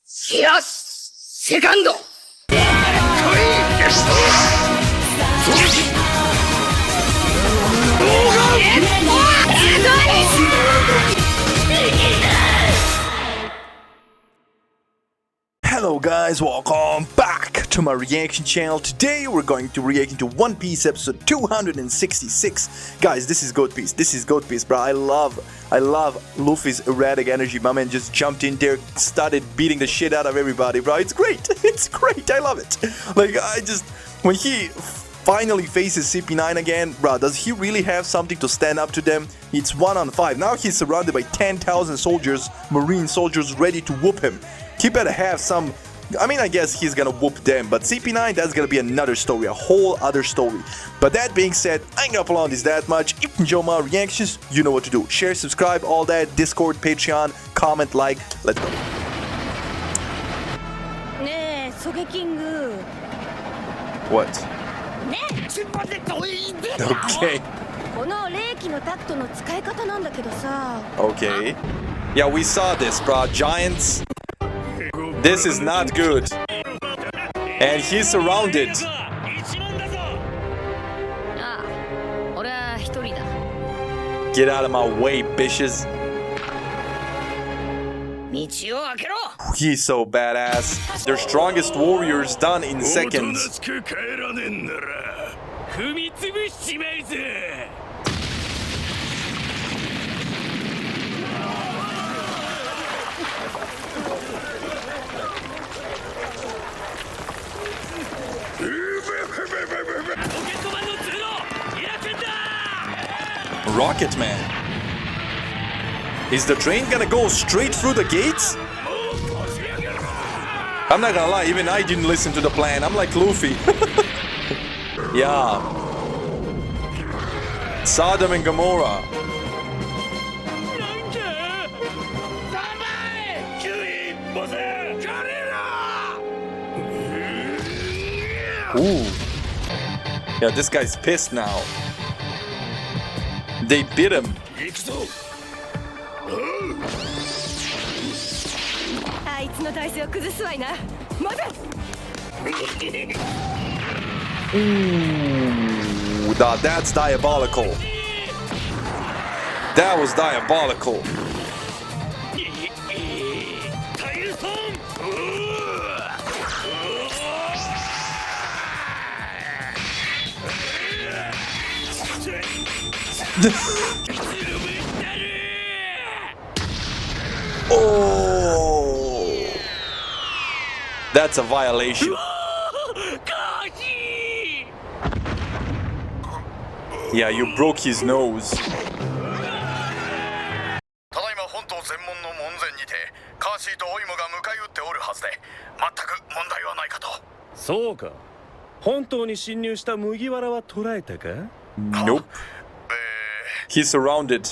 いや、セカンド。Hello guys, welcome back to my reaction channel. Today we're going to react into One Piece episode 266. Guys, this is Goat Piece. This is Goat Piece, bro. I love Luffy's erratic energy. My man just jumped in there, started beating the shit out of everybody, bro. It's great. It's great. I love it. Like, when he finally faces CP9 again, bro, does he really have something to stand up to them? It's 1-on-5. Now he's surrounded by 10,000 soldiers, marine soldiers ready to whoop him. He better have some. I mean, I guess he's gonna whoop them, but CP9, that's gonna be another story, a whole other story. But that being said, I ain't gonna prolong this that much. If you enjoy my reactions, you know what to do. Share, subscribe, all that, Discord, Patreon, comment, like, let's go. What? Okay. Okay. Yeah, we saw this, bro. Giants. This is not good. And he's surrounded. Get out of my way, bitches. He's so badass. Their strongest warriors done in seconds. Rocket Man. Is the train gonna go straight through the gates? I'm not gonna lie, even I didn't listen to the plan. I'm like Luffy. Yeah. Sodom and Gomorrah. Ooh. Yeah, this guy's pissed now. They bit him. Ooh, that's diabolical. That was diabolical. Oh, that's a violation. Yeah, you broke his nose. Nope. He's surrounded.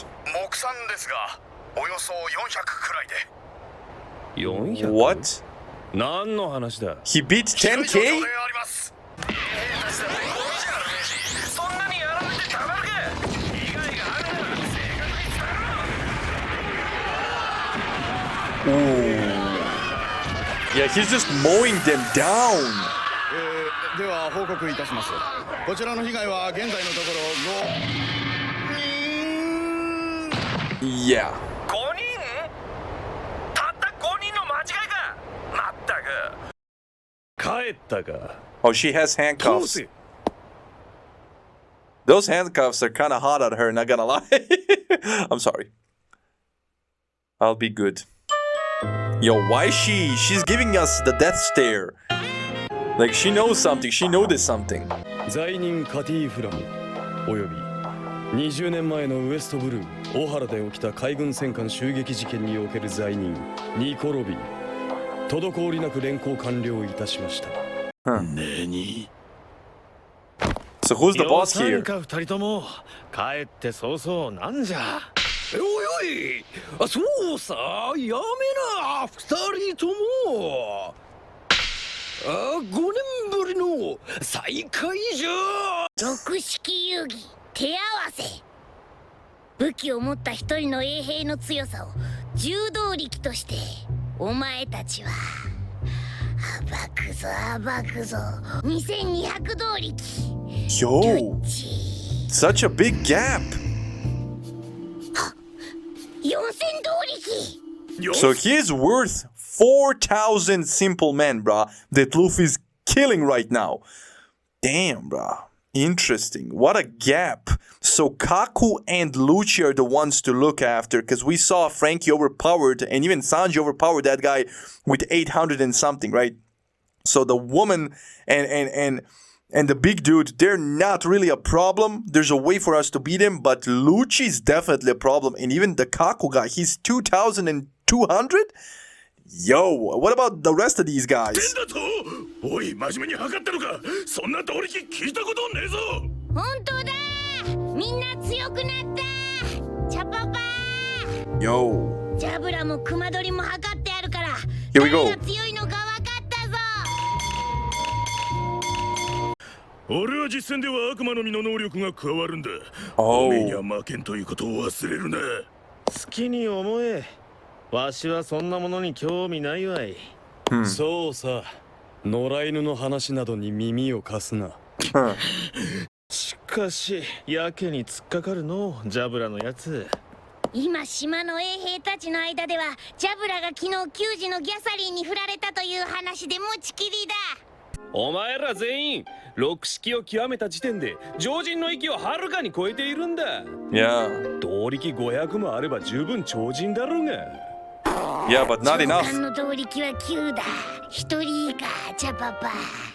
What? He beat 10K? Ooh. Yeah, he's just mowing them down. Yeah. Oh, she has handcuffs. Those handcuffs are kind of hot on her, not gonna lie. I'm sorry. I'll be good. Yo, why is she's giving us the death stare. Like, she knows something. She noticed something. 20年前のウエストブルー大原で起きた海軍戦艦襲撃事件における罪人ニコ・ロビン滞りなく連行完了いたしました。何 So who's the boss here? 2人とも帰って早々なんじゃ。おいおい、そうさ、やめな、2人とも。5年ぶりの再会じゃ。俗式遊戯手合わせ。武器を持った一人の衛兵の強さを柔道力としてお前たちは暴くぞ2200動力 Yo, such a big gap. 4000動力 So he is worth 4,000 simple men, bruh, that Luffy's killing right now. Damn, bruh. Interesting. What a gap. So Kaku and Lucci are the ones to look after, because we saw Frankie overpowered and even Sanji overpowered that guy with 800 and something, right? So the woman and the big dude, they're not really a problem. There's a way for us to beat him, but Lucci's definitely a problem. And even the Kaku guy, he's 2,200? Yo, what about the rest of these guys? だとおい真面目に測ったのかそんな動力聞いたことねえぞ本当だみんな強くなったチャパパ Yo. ジャブラもクマドリも測ってあるから Here we go. 誰が強いのか分かったぞ俺は実戦では悪魔の実の能力が加わるんだ Oh. おめえには負けんということを忘れるな好きに思えわしはそんなものに興味ないわい、そうさ野良犬の話などに耳を貸すなしかしやけに突っかかるのジャブラのやつ今島の衛兵たちの間ではジャブラが昨日給仕のギャサリンに振られたという話で持ちきりだお前ら全員六式を極めた時点で常人の域をはるかに超えているんだ Yeah. 動力500もあれば十分超人だろうが Yeah, but not 長 enough. 官の動力は9だ一人いいかチャパパ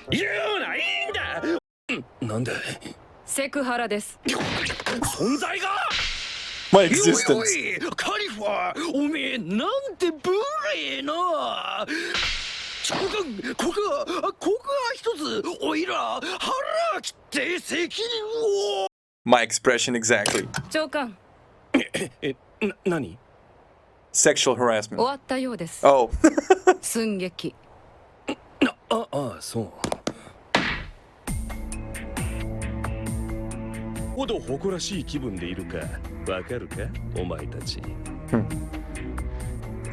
言うないんだなんだセクハラです。存在が My おい existence. おいカリファおめえなんて無礼なここが一つおいら腹切って責任を My expression exactly. 長官、何 Sexual harassment. 終わったようです。 Oh. 寸劇。そうほど誇らしい気分でいるかわかるかお前たち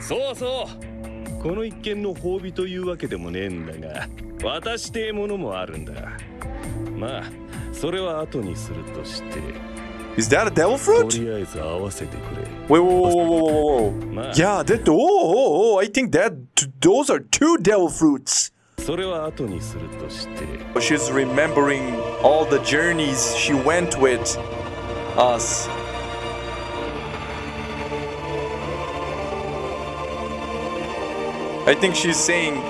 そうそうこの一件の褒美というわけでもねえんだが私ってものもあるんだまあそれは後にするとして Is that a devil と fruit? りあえず合わせてくれ Wait, whoa. Yeah, that. Oh, I think those are two devil fruits. それは後にするとして She's remembering all the journeys she went with us. I think she's saying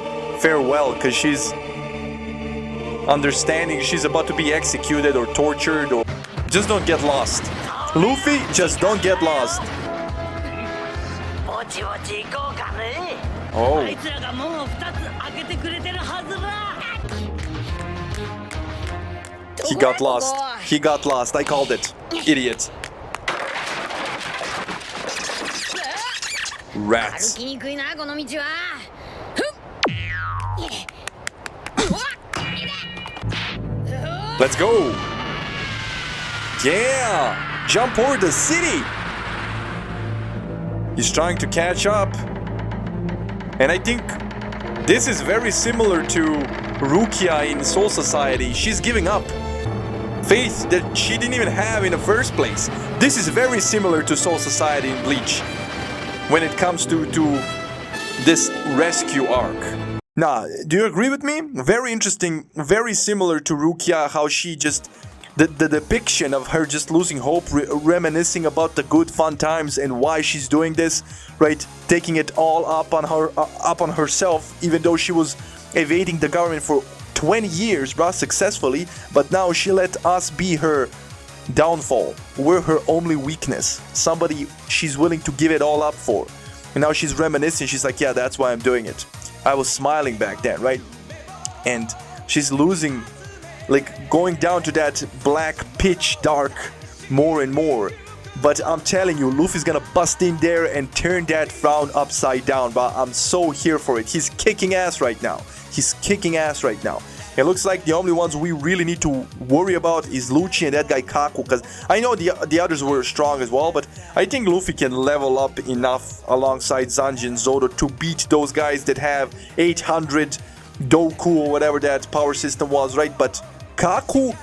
farewell because she's understanding she's about to be executed or tortured or just don't get lost. Luffy, just don't get lost. ぼちぼち行こうかね Oh. あいつらが門を2つ開けてくれてるはずだ He got lost. He got lost. I called it. Idiot. 歩 Rats. きにくいなこの道は Let's go. Yeah. Jump over the city. He's trying to catch up. And I think this is very similar to Rukia in Soul Society. She's giving up. Faith that she didn't even have in the first place. This is very similar to Soul Society in Bleach. When it comes to this rescue arc. Nah, do you agree with me? Very interesting, very similar to Rukia, how she just... The depiction of her just losing hope, reminiscing about the good fun times and why she's doing this, right? Taking it all up on herself, even though she was evading the government for 20 years, bruh, successfully. But now she let us be her downfall. We're her only weakness. Somebody she's willing to give it all up for. And now she's reminiscing. She's like, yeah, that's why I'm doing it. I was smiling back then, right? And she's losing, like going down to that black pitch dark more and more. But I'm telling you, Luffy's gonna bust in there and turn that frown upside down. But I'm so here for it. He's kicking ass right now. He's kicking ass right now. It looks like the only ones we really need to worry about is Lucci and that guy Kaku, because I know the others were strong as well, but I think Luffy can level up enough alongside Sanji and Zoro to beat those guys that have 800 Doku or whatever that power system was, right? But Kaku,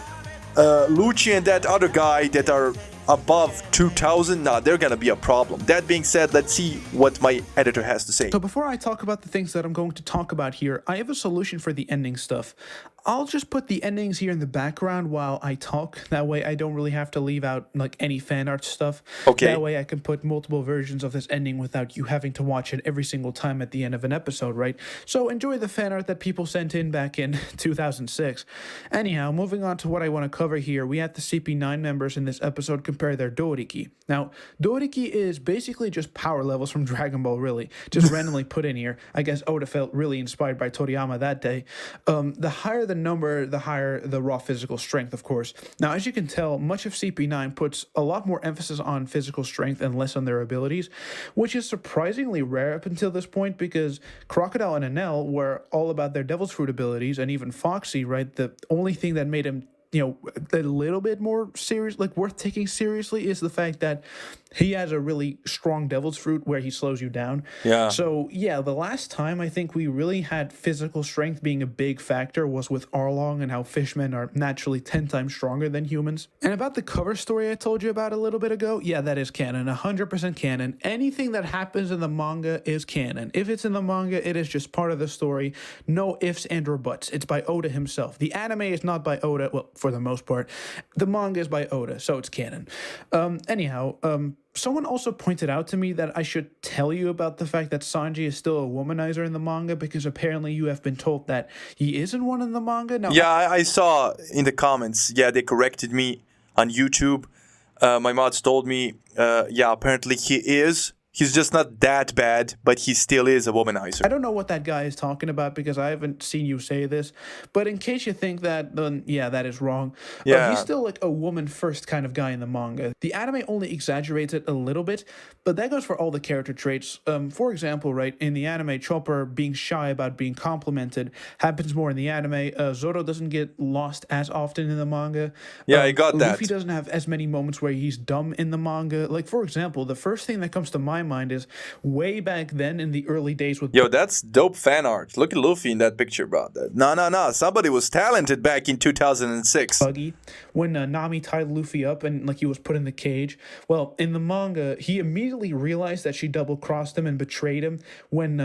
Lucci and that other guy that are above 2000, nah, they're gonna be a problem. That being said, let's see what my editor has to say. So before I talk about the things that I'm going to talk about here, I have a solution for the ending stuff. I'll just put the endings here in the background while I talk. That way I don't really have to leave out like any fan art stuff. Okay. That way I can put multiple versions of this ending without you having to watch it every single time at the end of an episode, right? So enjoy the fan art that people sent in back in 2006. Anyhow, moving on to what I want to cover here, we had the CP9 members in this episode compare their Doriki. Now, Doriki is basically just power levels from Dragon Ball, really. Just randomly put in here. I guess Oda felt really inspired by Toriyama that day. The higher the number, the higher the raw physical strength, of course. Now, as you can tell, much of CP9 puts a lot more emphasis on physical strength and less on their abilities, which is surprisingly rare up until this point because Crocodile and Enel were all about their Devil's Fruit abilities, and even Foxy, right? The only thing that made him a little bit more serious, like worth taking seriously, is the fact that he has a really strong Devil's Fruit where he slows you down. Yeah. So, yeah, the last time I think we really had physical strength being a big factor was with Arlong and how fishmen are naturally 10 times stronger than humans. And about the cover story I told you about a little bit ago, yeah, that is canon, 100% canon. Anything that happens in the manga is canon. If it's in the manga, it is just part of the story. No ifs and or buts. It's by Oda himself. The anime is not by Oda, well, for the most part. The manga is by Oda, so it's canon. Someone also pointed out to me that I should tell you about the fact that Sanji is still a womanizer in the manga because apparently you have been told that he isn't one in the manga. Now, Yeah, I saw in the comments. Yeah, they corrected me on YouTube. My mods told me, yeah, apparently he is. He's just not that bad, but he still is a womanizer. I don't know what that guy is talking about because I haven't seen you say this, but in case you think that, then yeah, that is wrong. Yeah. He's still like a woman-first kind of guy in the manga. The anime only exaggerates it a little bit, but that goes for all the character traits. For example, right, in the anime, Chopper being shy about being complimented happens more in the anime. Zoro doesn't get lost as often in the manga. Yeah, I got that. Luffy doesn't have as many moments where he's dumb in the manga. Like, for example, the first thing that comes to my mind is way back then in the early days with Yo, that's dope fan art. Look at Luffy in that picture, bro. No. Somebody was talented back in 2006. Buggy, when Nami tied Luffy up and like he was put in the cage. Well, in the manga, he immediately realized that she double-crossed him and betrayed him when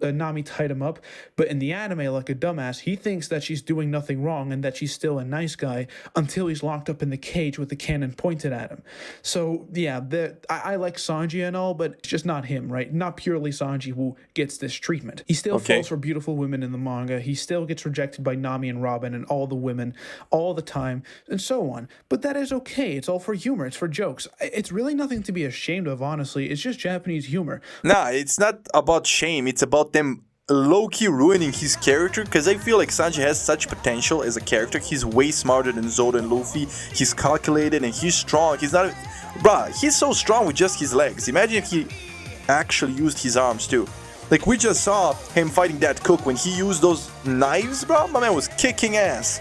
Nami tied him up. But in the anime, like a dumbass, he thinks that she's doing nothing wrong and that she's still a nice guy until he's locked up in the cage with the cannon pointed at him. So, yeah, I like Sanji and all, but it's just not him, right? Not purely Sanji who gets this treatment. He still falls for beautiful women in the manga. He still gets rejected by Nami and Robin and all the women all the time and so on. But that is okay. It's all for humor. It's for jokes. It's really nothing to be ashamed of, honestly. It's just Japanese humor. Nah, it's not about shame. It's about them low-key ruining his character, because I feel like Sanji has such potential as a character. He's way smarter than Zoro and Luffy. He's calculated and he's strong. He's not... Bruh, he's so strong with just his legs. Imagine if he actually used his arms too. Like, we just saw him fighting that cook. When he used those knives, bro, my man was kicking ass.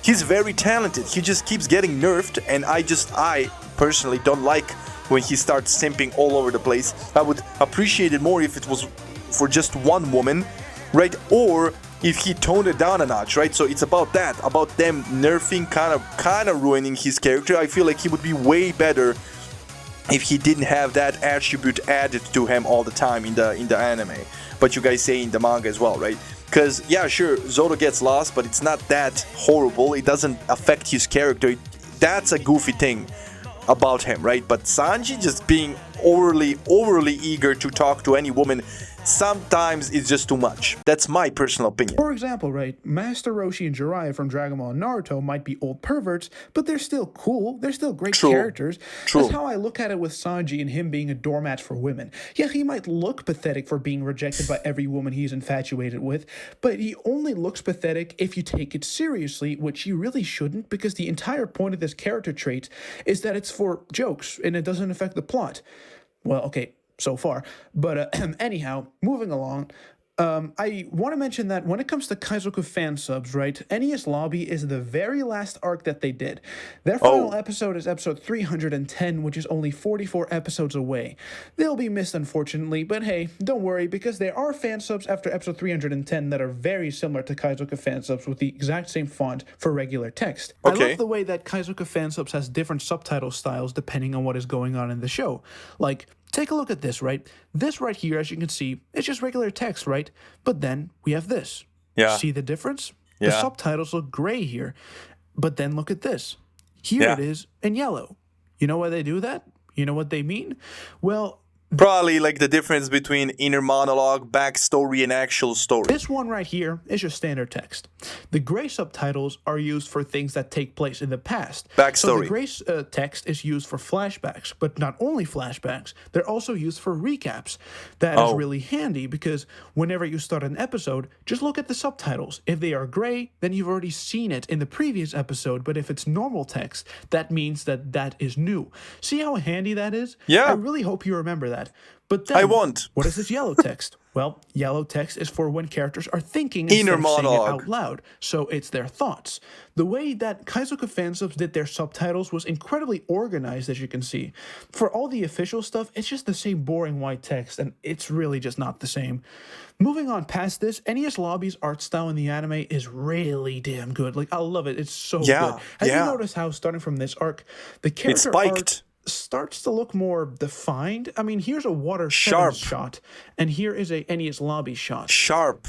He's very talented. He just keeps getting nerfed, and I personally don't like when he starts simping all over the place. I would appreciate it more if it was for just one woman, right? Or if he toned it down a notch, right? So it's about that, about them nerfing, kind of ruining his character. I feel like he would be way better if he didn't have that attribute added to him all the time in the anime. But you guys say in the manga as well, right? Because, yeah, sure, Zoro gets lost, but it's not that horrible. It doesn't affect his character. That's a goofy thing about him, right? But Sanji just being overly eager to talk to any woman, sometimes it's just too much. That's my personal opinion. For example, right, Master Roshi and Jiraiya from Dragon Ball and Naruto might be old perverts, but they're still cool. They're still great characters. That's how I look at it with Sanji and him being a doormat for women. Yeah, he might look pathetic for being rejected by every woman he's infatuated with, but he only looks pathetic if you take it seriously, which you really shouldn't, because the entire point of this character trait is that it's for jokes and it doesn't affect the plot. Well, okay, so far. But anyhow, moving along, I want to mention that when it comes to Kaizoku fan subs, right, NES Lobby is the very last arc that they did. Their final episode is episode 310, which is only 44 episodes away. They'll be missed, unfortunately, but hey, don't worry, because there are fan subs after episode 310 that are very similar to Kaizoku fan subs with the exact same font for regular text. I love the way that Kaizoku fan subs has different subtitle styles depending on what is going on in the show. Like, take a look at this, right? This right here, as you can see, is just regular text, right? But then we have this. Yeah. See the difference? Yeah. The subtitles look gray here. But then look at this. Here it is in yellow. You know why they do that? You know what they mean? Well, probably like the difference between inner monologue, backstory, and actual story. this one right here is just standard text. The gray subtitles are used for things that take place in the past. Backstory. So the gray text is used for flashbacks, but not only flashbacks, they're also used for recaps. That is really handy because whenever you start an episode, just look at the subtitles. If they are gray, then you've already seen it in the previous episode, but if it's normal text, that means that that is new. See how handy that is? Yeah. I really hope you remember that. But then, I won't. What is this yellow text? Well, yellow text is for when characters are thinking instead Inner of saying it monologue. out loud, so it's their thoughts. The way that Kaizoku fansubs did their subtitles was incredibly organized, as you can see. For all the official stuff, it's just the same boring white text, and it's really just not the same. Moving on past this, NES Lobby's art style in the anime is really damn good. Like, I love it. It's so good. Have you noticed how, starting from this arc, the character art starts to look more defined? I mean, here's a Water 7 shot, and here is a NES Lobby shot.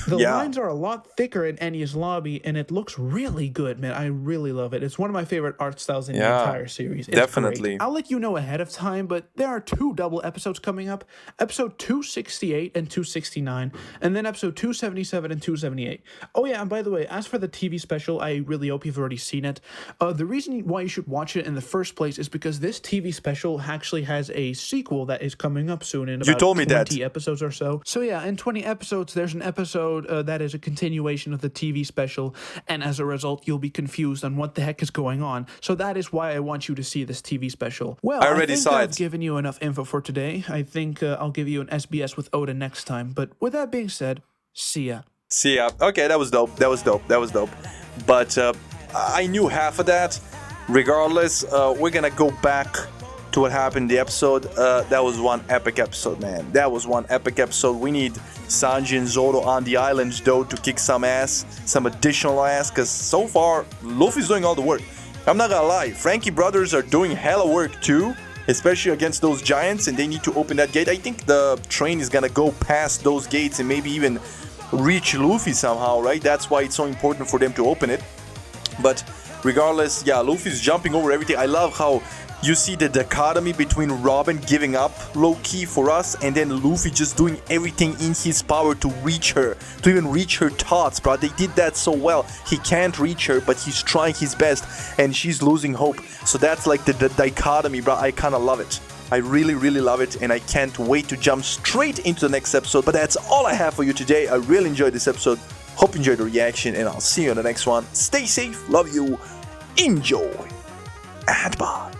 The lines are a lot thicker in NES Lobby, and it looks really good, man. I really love it. It's one of my favorite art styles in the entire series. It's definitely. great. I'll let you know ahead of time, but there are 2 double episodes coming up. Episode 268 and 269, and then episode 277 and 278. Oh yeah, and by the way, as for the TV special, I really hope you've already seen it. The reason why you should watch it in the first place is because this TV special actually has a sequel that is coming up soon in about 20 episodes or so. So yeah, in 20 episodes, there's an episode that is a continuation of the TV special, and as a result, you'll be confused on what the heck is going on. So that is why I want you to see this TV special. Well, I think I've given you enough info for today. I think I'll give you an SBS with Oda next time. But with that being said, see ya. See ya. Okay, that was dope. That was dope. That was dope. But I knew half of that. Regardless, we're gonna go back to what happened in the episode. That was one epic episode, man. That was one epic episode. We need Sanji and Zoro on the island, though, to kick some ass, some additional ass, because so far, Luffy's doing all the work. I'm not gonna lie, Frankie brothers are doing hella work too, especially against those giants, and they need to open that gate. I think the train is gonna go past those gates and maybe even reach Luffy somehow, right? That's why it's so important for them to open it. But regardless, yeah, Luffy's jumping over everything. I love how you see the dichotomy between Robin giving up low-key for us and then Luffy just doing everything in his power to reach her, to even reach her thoughts, bro. They did that so well. He can't reach her, but he's trying his best and she's losing hope. So that's like the dichotomy, bro. I kind of love it. I really, really love it, and I can't wait to jump straight into the next episode. But that's all I have for you today. I really enjoyed this episode. Hope you enjoyed the reaction, and I'll see you in the next one. Stay safe, love you, enjoy, and bye.